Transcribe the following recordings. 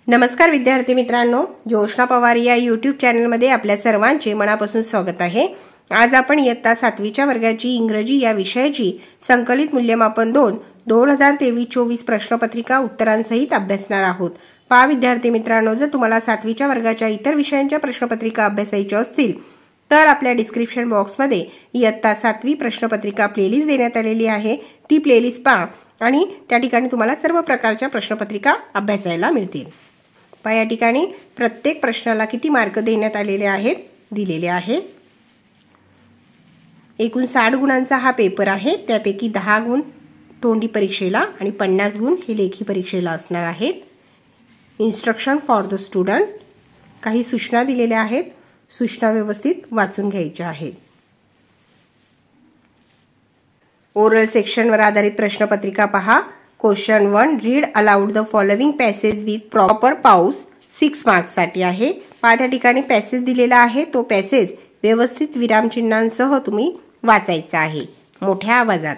नमस्कार विद्यार्थी मित्रांनो, जोशना पवार या यूट्यूब चॅनलमध्ये आपल्या सर्वांचे मनापासून स्वागत आहे। आज आपण इयत्ता 7वीच्या वर्गाची इंग्रजी या विषयाची संकलित मूल्यमापन 2 2023-24 प्रश्नपत्रिका उत्तरांसहित अभ्यासणार आहोत। पहा विद्यार्थी मित्रांनो, जर तुम्हाला 7वीच्या वर्गाच्या इतर विषयांच्या प्रश्नपत्रिका अभ्यासायच्या असतील तर आपल्या डिस्क्रिप्शन बॉक्समध्ये इयत्ता 7वी प्रश्नपत्रिका प्लेलिस्ट देण्यात आलेली आहे। ती प्लेलिस्ट पहा आणि त्या ठिकाणी तुम्हाला सर्व प्रकारच्या प्रश्नपत्रिका अभ्यासायला मिळतील। पहा या ठिकाणी प्रत्येक प्रश्नाला किती मार्क देण्यात आलेले आहेत दिलेले आहे। एकूण 60 गुणांचा हा पेपर आहे। त्यापैकी 10 गुण तोंडी परीक्षेला आणि 50 गुण हे लेखी परीक्षेला असणार आहेत। इन्स्ट्रक्शन फॉर द स्टुडंट, काही सूचना दिलेल्या आहेत, सूचना व्यवस्थित वाचून घ्यायच्या आहेत। ओरल सेक्शनवर आधारित प्रश्नपत्रिका पहा। Question 1, read aloud the following passage with proper पाऊस, 6 मार्क्स साठी आहे। पहा त्या ठिकाणी पॅसेज दिलेला आहे, तो पॅसेज व्यवस्थित विरामचिन्हांसह तुम्ही वाचायचा आहे मोठ्या आवाजात।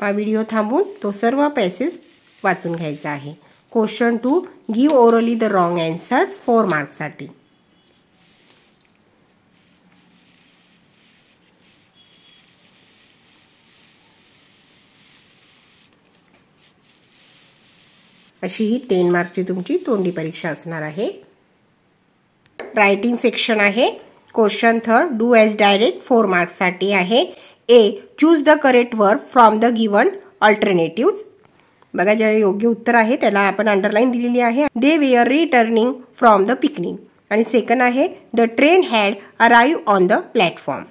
पहा व्हिडिओ थांबवून तो सर्व पॅसेज वाचून घ्यायचा आहे। Question 2, give orally the wrong answer, 4 marks साठी। अशी ही 10 मार्कची तुमची तोंडी परीक्षा असणार आहे। रायटिंग सेक्शन आहे। Question 3, do as directed, 4 marks साठी आहे। A, choose the correct verb from the given alternative. बघा, जे योग्य उत्तर आहे त्याला आपण अंडरलाईन दिलेली आहे। They were returning from the picnic. आणि सेकंड आहे the train had arrive on the platform.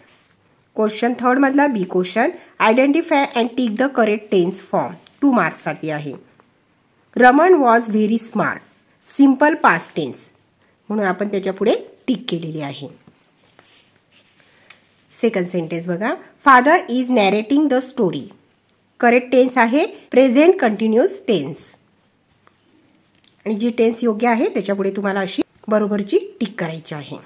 Question 3 मधला B question, identify and tick the correct tense form, 2 marks साठी आहे। Raman was very smart, simple past tense, म्हणून आपण त्याच्या पुढे tick केलेली आहे। सेकंड सेंटेन्स बघा, father is narrating the story, correct tense आहे प्रेझेंट कंटिन्युअस टेन्स। आणि जी टेन्स योग्य आहे त्याच्या पुढे तुम्हाला अशी बरोबरची टिक करायची आहे।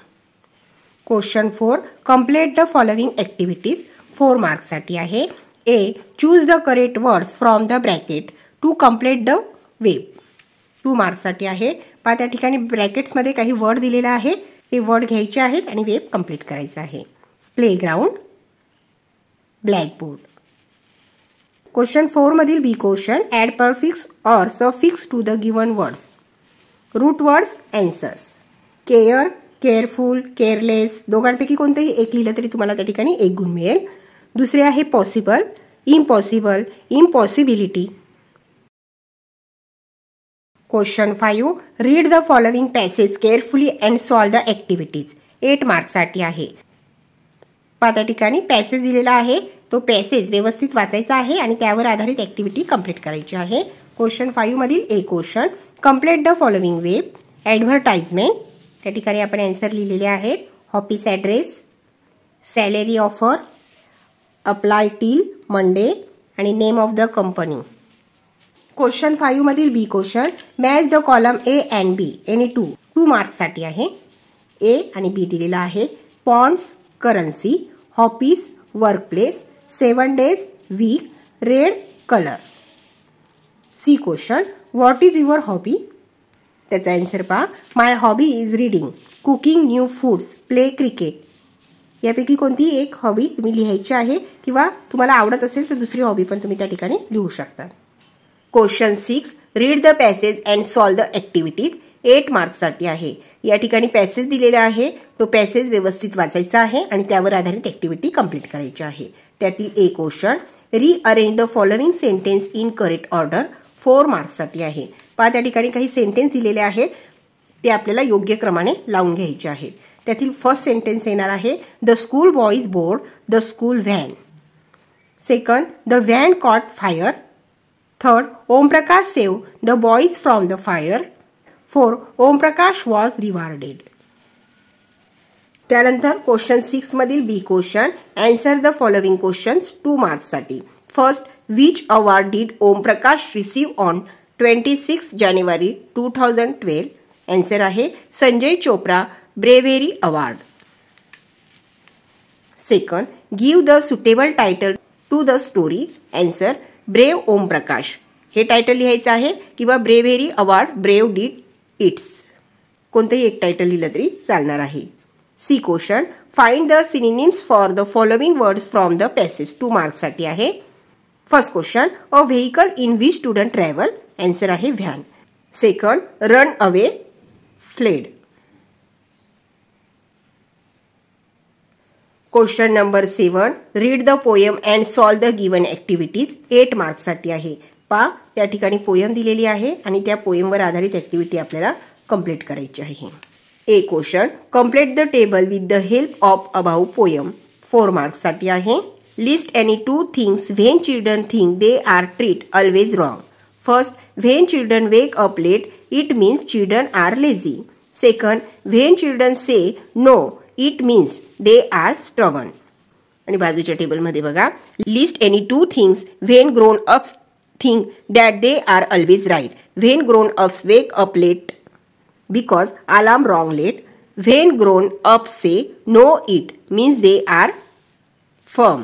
Question 4, complete the following activities, 4 marks साठी आहे। A, choose the correct words from the bracket to complete the web, 2 marks साठी आहे। पहा त्या ठिकाणी ब्रॅकेट्स मध्ये काही वर्ड दिलेला आहे, ते वर्ड घ्यायचे आहेत आणि वेब कंप्लीट करायचा आहे। Playground, blackboard. क्वेश्चन 4 मधील B question, add prefix or suffix to the given words, root words answers. Care, careful, careless, दोघांपैकी कोणतेही एक लिहिलं तरी तुम्हाला त्या ठिकाणी 1 गुण मिळेल। दुसरे आहे possible, impossible, impossibility. Question 5, read the following passage carefully and solve the activities, 8 marks साठी आहे। पहा त्या ठिकाणी पॅसेज दिलेला आहे, तो पॅसेज व्यवस्थित वाचायचा आहे आणि त्यावर आधारित ऍक्टिव्हिटी कंप्लीट करायची आहे। क्वेश्चन 5 मधील A question, complete the following web, advertisement, त्या ठिकाणी आपण आन्सर लिहिलेले आहेत। Office address, salary offer, apply till Monday आणि name of the company. Question 5 मधील B question, match the column A and B any 2 marks साठी आहे। ए आणि बी दिलेला आहे। Pounds, currency, hobbies, workplace, 7 days, week, red colour. C question, what is your hobby, त्याचा answer पहा। My hobby is reading, cooking new foods, play cricket. यापैकी कोणती एक हॉबी तुम्ही लिहायची आहे किंवा तुम्हाला आवडत असेल तर दुसरी हॉबी पण तुम्ही त्या ठिकाणी लिहू शकता। Question 6, read the passage and solve the activities, 8 marks साठी आहे। या ठिकाणी पॅसेज दिलेला आहे, तो पॅसेज व्यवस्थित वाचायचा आहे आणि त्यावर आधारित ऍक्टिव्हिटी कंप्लीट करायची आहे। त्यातील A question, rearrange the following sentence in correct order, 4 marks साठी आहे। पहा त्या ठिकाणी काही सेंटेन्स दिलेले आहेत, ते आपल्याला योग्य क्रमाने लावून घ्यायचे आहेत। त्यातील फर्स्ट सेंटेन्स येणार आहे, the school boys board the school van. Second, the van caught fire. Third, Om Prakash save the boys from the fire. 4, Om Prakash was rewarded. त्यानंतर क्वेश्चन 6 मधील B question, answer the following questions, 2 marks साठी। First, which award did Om Prakash receive on 26 जानेवारी 2012, answer आहे Sanjay Chopra bravery award. Second, give the suitable title to the story. Answer brave ओम प्रकाश. हे title लिहायचं आहे किंवा bravery award brave deed it's. कोणतंही एक title लिहिलं तरी चालणार आहे. C question find the synonyms for the following words from the passage. 2 मार्क्ससाठी आहे. First question a vehicle in which student travel. Answer आहे van. Second run away fled. Question number 7 read the poem and solve the given activities. 8 मार्क्ससाठी आहे. त्या ठिकाणी poem दिलेली आहे आणि त्या पोएमवर आधारित ऍक्टिव्हिटी आपल्याला कंप्लीट करायची आहे. A question complete the table with the help of about poem. 4 मार्क्ससाठी आहे. List any 2 things when children think they are treat always wrong. First when children wake up late it means children are lazy. Second when children say no it means they are stubborn. आणि बाजूच्या टेबलमध्ये बघा list any 2 things when grown ups think that they are always right. When grown ups wake up late because alarm rang late. When grown ups say no it means they are firm.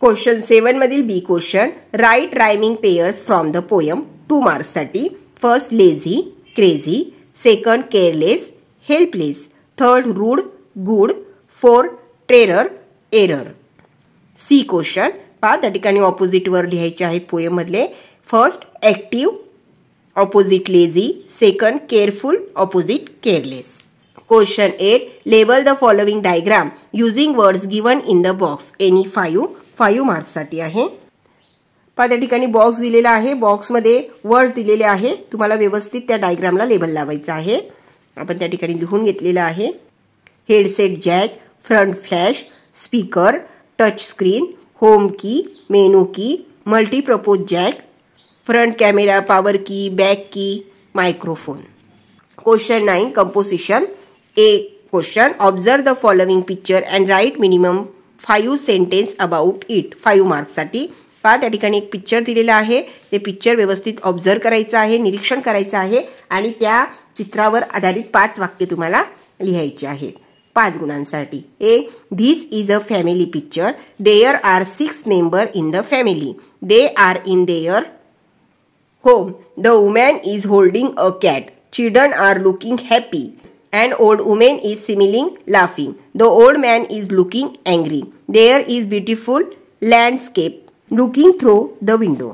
Question 7 मधील B question write rhyming pairs from the poem. 2 marks साठी. First lazy, crazy. Second careless, helpless. Third rude, good. 4 terror, error. C question त्या ठिकाणी opposite वर लिहायचे आहेत poem मधले. First active opposite lazy. Second careful opposite careless. Question 8 label the following diagram using words given in the box. Any 5 मार्क्ससाठी आहे. त्या ठिकाणी box दिलेला आहे. बॉक्समध्ये वर्ड्स दिलेले आहे. तुम्हाला व्यवस्थित त्या डायग्रामला लेबल लावायचं आहे. आपण त्या ठिकाणी लिहून घेतलेलं आहे. Headset jack, front flash, speaker, touch screen, home key, menu key, multipurpose jack, front camera, power key, back key, microphone. Question 9 composition. A question observe the following picture and write minimum 5 sentence about it. 5 मार्क्ससाठी. त्या ठिकाणी एक picture दिलेला आहे. ते picture व्यवस्थित observe करायचं आहे, निरीक्षण करायचं आहे आणि त्या चित्रावर आधारित 5 वाक्य तुम्हाला लिहायची आहेत. 5 गुणांसाठी. A this is a family picture. There are 6 member in the family. They are in their home. The woman is holding a cat. Children are looking happy. An old woman is smiling, laughing. The old man is looking angry. There is beautiful landscape looking through the window.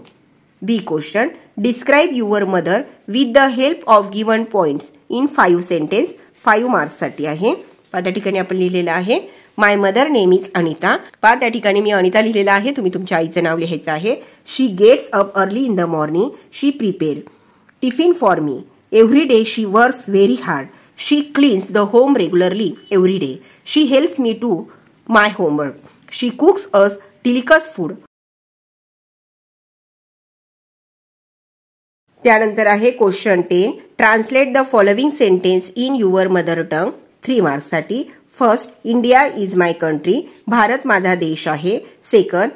B question. Describe your mother with the help of given points in 5 sentences. 5 marks साठी आहे. त्या ठिकाणी आपण लिहिलेलं आहे माय mother name is Anita. त्या ठिकाणी मी अनिता लिहिलेला आहे. तुम्ही तुमच्या आईचं नाव लिहायचं आहे. She gets up early in the morning. She prepare tiffin for me. Every day she works very hard. She cleans the home regularly every day. She helps me to my homework. She cooks us delicious food. त्यानंतर आहे question 10 translate the following sentence in your mother tongue. 3 marks. First India is my country. Bharat माझा देश आहे. Second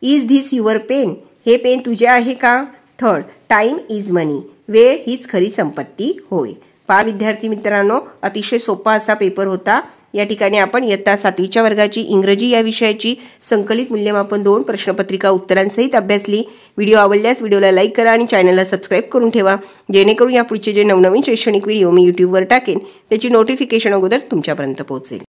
is this your pen. हे pen तुझे आहे का. Third time is मनी. वेळ हीच खरी संपत्ती होय. विद्यार्थी मित्रांनो अतिशय सोपा असा पेपर होता. या ठिकाणी आपण इयत्ता 7वीच्या वर्गाची इंग्रजी या विषयाची संकलित मूल्यमापन 2 प्रश्नपत्रिका उत्तरांसहित अभ्यासली. व्हिडिओ आवडल्यास व्हिडिओला लाईक करा आणि चॅनलला सबस्क्राईब करून ठेवा जेणेकरून यापुढचे जे नवनवीन शैक्षणिक व्हिडिओ मी यूट्यूबवर टाकेन त्याची नोटिफिकेशन अगोदर तुमच्यापर्यंत पोहोचेल.